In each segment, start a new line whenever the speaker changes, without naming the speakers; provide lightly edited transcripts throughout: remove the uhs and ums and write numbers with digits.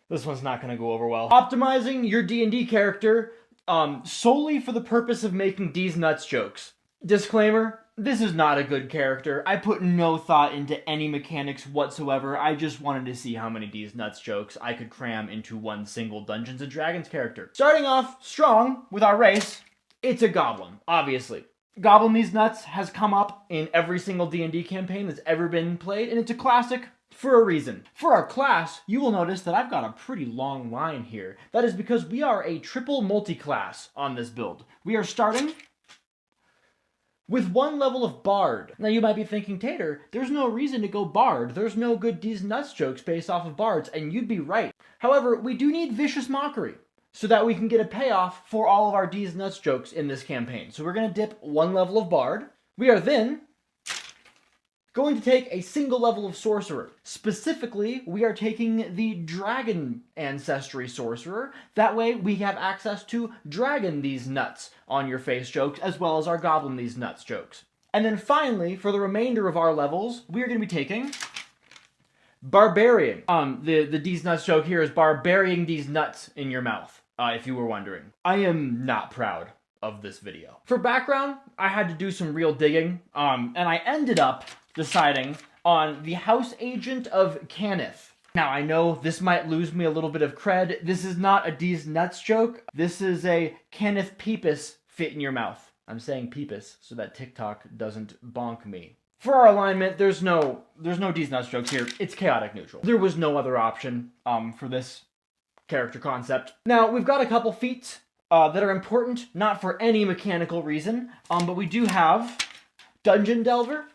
This one's not gonna go over well. Optimizing your D&D character solely for the purpose of making Deez Nuts jokes. Disclaimer, this is not a good character. I put no thought into any mechanics whatsoever. I just wanted to see how many Deez Nuts jokes I could cram into one single Dungeons & Dragons character. Starting off strong with our race, it's a goblin, obviously. Goblin Deez Nuts has come up in every single D&D campaign that's ever been played, and it's a classic for a reason. For our class, you will notice that I've got a pretty long line here. That is because we are a triple multi-class on this build. We are starting with 1 level of Bard. Now you might be thinking, Tater, there's no reason to go Bard. There's no good Deez Nuts jokes based off of Bards, and you'd be right. However, we do need Vicious Mockery so that we can get a payoff for all of our Deez Nuts jokes in this campaign. So we're going to dip 1 level of Bard. We are then going to take a single level of Sorcerer. Specifically, we are taking the Dragon Ancestry Sorcerer. That way, we have access to Dragon Deez Nuts on your face jokes, as well as our Goblin Deez Nuts jokes. And then finally, for the remainder of our levels, we are going to be taking Barbarian. The Deez Nuts joke here is Barbarian Deez Nuts in your mouth, if you were wondering. I am not proud of this video. For background, I had to do some real digging, and I ended up deciding on the House Agent of Cannith. Now, I know this might lose me a little bit of cred. This is not a Deez Nuts joke. This is a Cannith Peepus fit in your mouth. I'm saying Peepus so that TikTok doesn't bonk me. For our alignment, there's no Deez Nuts jokes here. It's chaotic neutral. There was no other option for this character concept. Now, we've got a couple feats that are important, not for any mechanical reason, but we do have Dungeon Delver,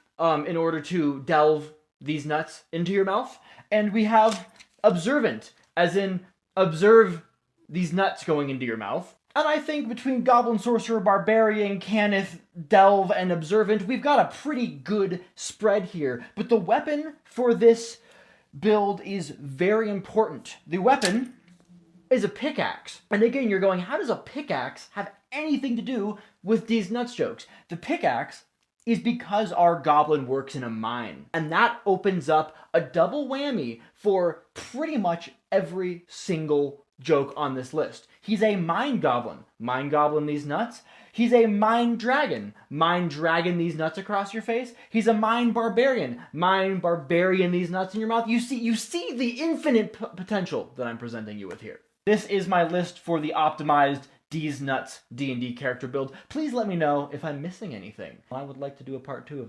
in order to delve these nuts into your mouth. And we have Observant, as in observe these nuts going into your mouth. And I think between Goblin, Sorcerer, Barbarian, Cannith, Delve, and Observant, we've got a pretty good spread here. But the weapon for this build is very important. The weapon is a pickaxe. And again, you're going, how does a pickaxe have anything to do with Deez Nuts jokes? The pickaxe is because our goblin works in a mine. And that opens up a double whammy for pretty much every single joke on this list. He's a mine goblin. Mine goblin Deez Nuts. He's a mine dragon. Mine dragon Deez Nuts across your face. He's a mine barbarian. Mine barbarian Deez Nuts in your mouth. You see the infinite potential that I'm presenting you with here. This is my list for the optimized Deez Nuts D&D character build. Please let me know if I'm missing anything. I would like to do a part 2 of this.